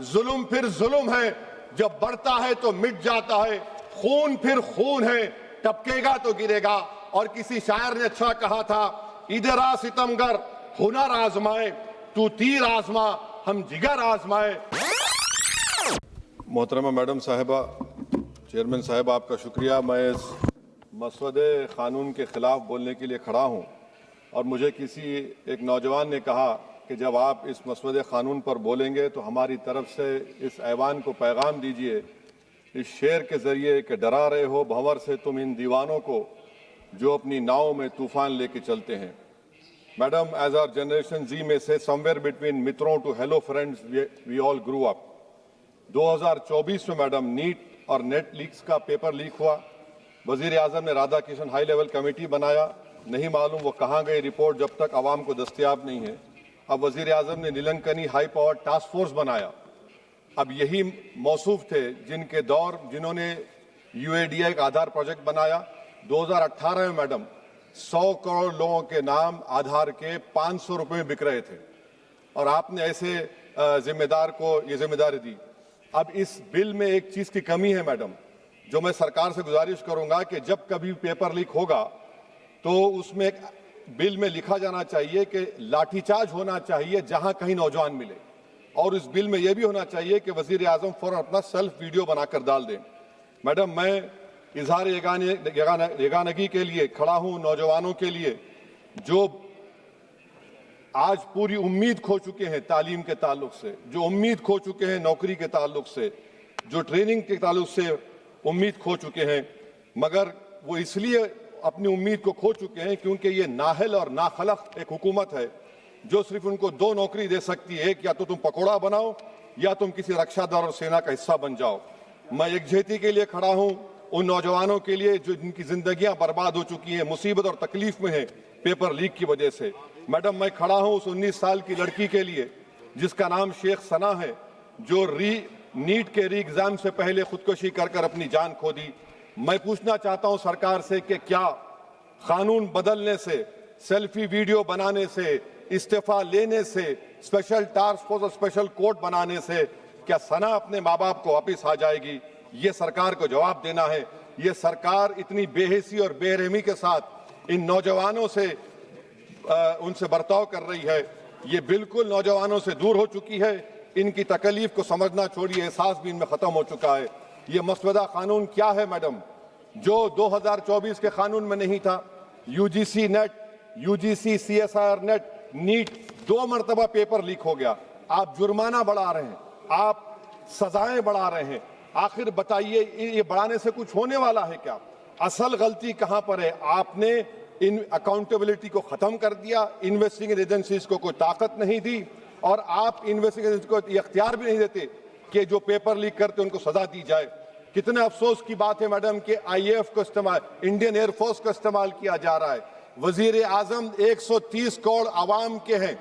जुल्म फिर जुल्म है, जब बढ़ता है तो मिट जाता है, खून फिर खून है, टपकेगा तो गिरेगा। और किसी शायर ने अच्छा कहा था, इधर आ सितमगर हुनर आजमाए, तू तीर आजमा हम जिगर आजमाए। मोहतरमा मैडम साहिबा, चेयरमैन साहब, आपका शुक्रिया। मैं इस मसवदे कानून के खिलाफ बोलने के लिए खड़ा हूं और मुझे किसी एक नौजवान ने कहा कि जब आप इस मसवदे कानून पर बोलेंगे तो हमारी तरफ से इस ऐवान को पैगाम दीजिए इस शेर के जरिए कि डरा रहे हो भंवर से तुम इन दीवानों को जो अपनी नाव में तूफान लेके चलते हैं। Madam, as our generation Z में से समवेयर बिटवीन मित्रों to hello friends we all grew up. 2024 में मैडम नीट और नेट लीक्स का पेपर लीक हुआ। वजीर आजम ने Radha Kishan high level committee बनाया, नहीं मालूम वो कहाँ गई रिपोर्ट जब तक आवाम को दस्तयाब नहीं है। अब वजीर आजम ने नीलंकनी हाई पावर टास्क फोर्स बनाया। अब यही मौसूफ थे जिनके दौर जिन्होंने UADI का आधार प्रोजेक्ट बनाया। 2018 में मैडम 100 करोड़ लोगों के नाम आधार के 500 रुपए में बिक रहे थे और आपने ऐसे जिम्मेदार को ये जिम्मेदारी दी। अब इस बिल में एक चीज की कमी है मैडम, जो मैं सरकार से गुजारिश करूंगा कि जब कभी पेपर लीक होगा तो उसमें एक बिल में लिखा जाना चाहिए कि लाठीचार्ज होना चाहिए जहां कहीं नौजवान मिले, और इस बिल में यह भी होना चाहिए कि वजीर आजम फौरन अपना सेल्फ वीडियो बनाकर डाल दें। मैडम, मैं इजहार यगानगी के लिए खड़ा हूं नौजवानों के लिए जो आज पूरी उम्मीद खो चुके हैं तालीम के ताल्लुक से, जो उम्मीद खो चुके हैं नौकरी के ताल्लुक से, जो ट्रेनिंग के ताल्लुक से उम्मीद खो चुके हैं, मगर वो इसलिए अपनी उम्मीद को खो चुके हैं क्योंकि ये नाहल और नाखलक एक हुकूमत है जो सिर्फ उनको दो नौकरी दे सकती है, या तो तुम पकौड़ा बनाओ या तुम किसी रक्षा दल और सेना का हिस्सा बन जाओ। मैं एकजुहती के लिए खड़ा हूं उन नौजवानों के लिए जो जिनकी जिंदगियां बर्बाद हो चुकी हैं, मुसीबत और तकलीफ में हैं पेपर लीक की वजह से। मैडम, मैं खड़ा हूं उस 19 साल की लड़की के लिए जिसका नाम शेख सना है, जो नीट के री एग्जाम से पहले खुदकुशी कर अपनी जान खो दी। मैं पूछना चाहता हूं सरकार से कि क्या कानून बदलने से, सेल्फी वीडियो बनाने से, इस्तीफा लेने से, स्पेशल टास्क फोर्स और स्पेशल कोर्ट बनाने से क्या सना अपने माँ बाप को वापिस आ जाएगी? ये सरकार को जवाब देना है। ये सरकार इतनी बेहिसी और बेरहमी के साथ इन नौजवानों से उनसे बर्ताव कर रही है, ये बिल्कुल नौजवानों से दूर हो चुकी है। इनकी तकलीफ को समझना छोड़िए, एहसास भी इनमें खत्म हो चुका है। ये मसवदा कानून क्या है मैडम, जो 2024 के कानून में नहीं था? UGC NET, UGC CSIR NET, NEET 2 मरतबा पेपर लीक हो गया। आप जुर्माना बढ़ा रहे हैं, आप सजाएं बढ़ा रहे हैं। आखिर बताइए, ये बढ़ाने से कुछ होने वाला है क्या? असल गलती कहां पर है? आपने इन अकाउंटेबिलिटी को खत्म कर दिया, इन्वेस्टिगेटिंग एजेंसीज को कोई ताकत नहीं दी, और आप इन्वेस्टिगेशन को इख्तियार भी नहीं देते कि जो पेपर लीक करते उनको सजा दी जाए। कितने अफसोस की बात है मैडम कि IAF को इस्तेमाल, इंडियन एयरफोर्स का इस्तेमाल किया जा रहा है। वजीर आजम 130 करोड़ आवाम के हैं,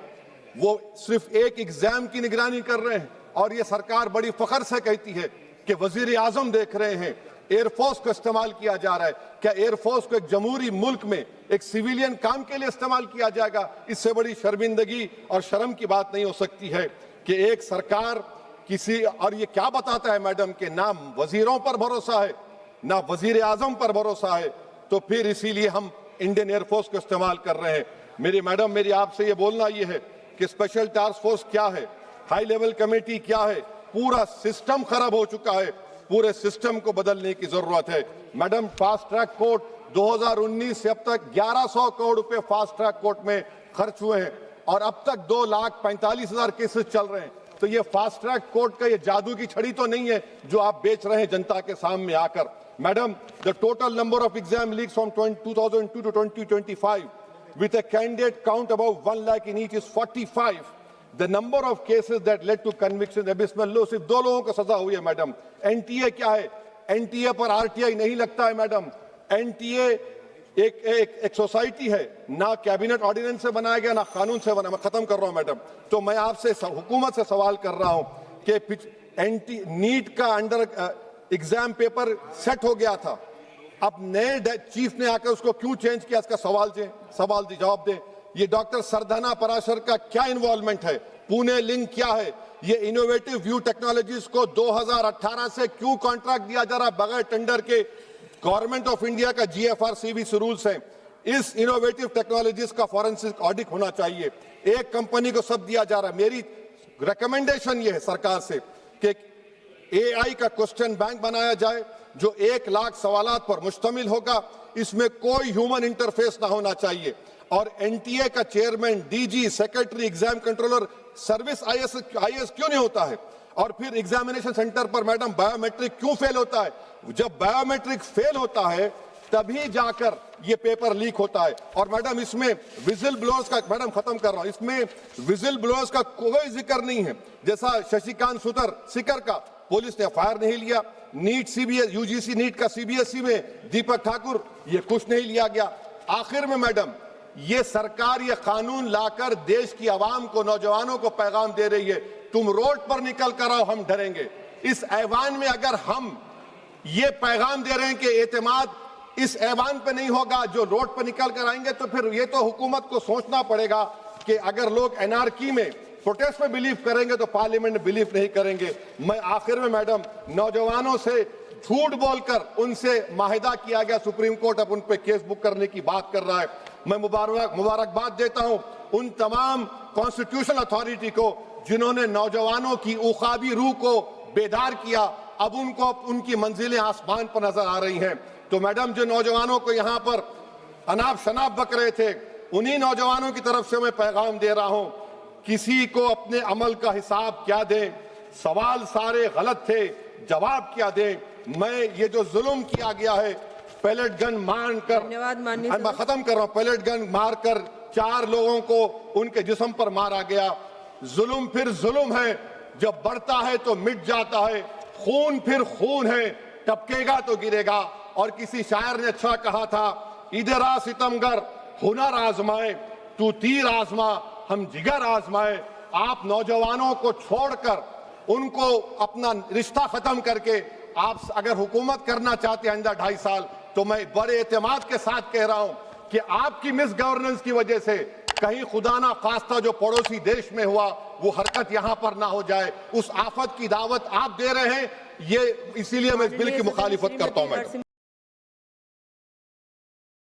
वो सिर्फ एक एग्जाम की निगरानी कर रहे हैं, और ये सरकार बड़ी फख्र से कहती है कि वजीर आजम देख रहे हैं। एयरफोर्स को इस्तेमाल किया जा रहा है। क्या एयरफोर्स को एक जमहूरी मुल्क में एक सिविलियन काम के लिए इस्तेमाल किया जाएगा? इससे बड़ी शर्मिंदगी और शर्म की बात नहीं हो सकती है कि एक सरकार किसी, और ये क्या बताता है मैडम कि ना वजीरों पर भरोसा है ना वजीर आजम पर भरोसा है, तो फिर इसीलिए हम इंडियन एयरफोर्स को इस्तेमाल कर रहे हैं। मेरी मैडम, मेरी आपसे ये बोलना ये है कि स्पेशल टास्क फोर्स क्या है, हाई लेवल कमेटी क्या है? पूरा सिस्टम खराब हो चुका है, पूरे सिस्टम को बदलने की जरूरत है। मैडम, फास्ट ट्रैक कोर्ट 2019 से अब तक 1100 करोड़ रुपए फास्ट ट्रैक कोर्ट में खर्च हुए हैं, और अब तक 2,45,000 केसेस चल रहे हैं। तो ये फास्ट ट्रैक कोर्ट का ये जादू की छड़ी तो नहीं है जो आप बेच रहे हैं जनता के सामने आकर। Madam, the total number of exam leaks from 2002 to 2025 with a candidate count above 1 lakh in each is 45. The number of cases that led to conviction abysmal low। सिर्फ 2 लोगों को सजा हुई है मैडम। NTA क्या है? NTA पर RTI नहीं लगता है मैडम। NTA एक सोसाइटी है, ना कैबिनेट ऑर्डिनेंस से बनाया गया ना कानून से बना। मैं खत्म कर रहा हूं मैडम। तो मैं आपसे हुकूमत से सवाल कर रहा हूं कि नीट का अंडर एग्जाम पेपर सेट हो गया था, अब नए चीफ ने आकर उसको क्यों चेंज किया? इसका जवाब दें। ये डॉक्टर सरदाना पराशर का क्या इन्वॉल्वमेंट है? पुणे लिंक क्या है, ये इनोवेटिव व्यू टेक्नोलॉजीज को 2018 से क्यों कॉन्ट्रैक्ट दिया जा रहा है बगैर टेंडर के? गवर्नमेंट ऑफ इंडिया का GFRCBC रूल्स है, इस इनोवेटिव टेक्नोलॉजीज का फॉरेंसिक ऑडिट होना चाहिए। एक कंपनी को सब दिया जा रहा है। मेरी रिकमेंडेशन ये है सरकार से कि AI का क्वेश्चन बैंक बनाया जाए जो 1 लाख सवालात पर मुश्तमिल होगा, इसमें कोई ह्यूमन इंटरफेस ना होना चाहिए। और NTA का chairman, DG, secretary, exam controller, service IAS क्यों नहीं होता है? और फिर एग्जामिनेशन सेंटर पर मैडम बायोमेट्रिक क्यों फेल होता है? जब बायोमेट्रिक फेल होता है तभी जाकर ये पेपर लीक होता है। और मैडम इसमें विजिल ब्लोअर्स का, मैडम खत्म कर रहा हूं, इसमें विजिल ब्लोअर्स का कोई जिक्र नहीं है। जैसा शशिकांत सिकर का पुलिस ने FIR नहीं लिया, नीट UGC नीट का CBSE में दीपक ठाकुर, ये कुछ नहीं लिया गया। आखिर में मैडम ये सरकार ये कानून लाकर देश की आवाम को, नौजवानों को पैगाम दे रही है, तुम रोड पर निकल कर आओ, हम डरेंगे। इस ऐवान में अगर हम ये पैगाम दे रहे हैं कि एतमाद इस ऐवान पे नहीं होगा, जो रोड पर निकल कर आएंगे, तो फिर ये तो हुकूमत को सोचना पड़ेगा कि अगर लोग एनार्की में, प्रोटेस्ट में बिलीव करेंगे तो पार्लियामेंट में बिलीव नहीं करेंगे। मैं आखिर में मैडम नौजवानों से झूठ बोलकर उनसे माहिदा किया गया, सुप्रीम कोर्ट अब उन पे केस बुक करने की बात कर रहा है। मैं मुबारकबाद देता हूं उन तमाम कॉन्स्टिट्यूशनल अथॉरिटी को जिन्होंने नौजवानों की उखाबी रूह को बेदार किया। अब उनको उनकी मंजिलें आसमान पर नजर आ रही हैं। तो मैडम जो नौजवानों को यहाँ पर अनाप शनाप बक रहे थे, उन्हीं नौजवानों की तरफ से मैं पैगाम दे रहा हूं, किसी को अपने अमल का हिसाब क्या दें? सवाल सारे गलत थे, जवाब क्या दें? मैं ये जो जुल्म किया गया है, पैलेट गन मारकर, मैं खत्म कर रहा हूं, पैलेट गन मारकर 4 लोगों को उनके जिस्म पर मारा गया। जुल्म फिर जुल्म है, जब बढ़ता है तो मिट जाता है। खून फिर खून है, टपकेगा तो गिरेगा। और किसी शायर ने अच्छा कहा था, इधर आ सितमगर हुनर आजमाए, तू तीर आजमा हम जिगर आजमाए। आप नौजवानों को छोड़कर उनको अपना रिश्ता खत्म करके आप अगर हुकूमत करना चाहते हैं आइंदा 2.5 साल, तो मैं बड़े एतमाद के साथ कह रहा हूं कि आपकी मिस गवर्नेंस की वजह से कहीं खुदा ना खास्ता जो पड़ोसी देश में हुआ वो हरकत यहां पर ना हो जाए। उस आफत की दावत आप दे रहे हैं, ये इसीलिए मैं इस बिल की मुखालिफत करता हूं मैडम।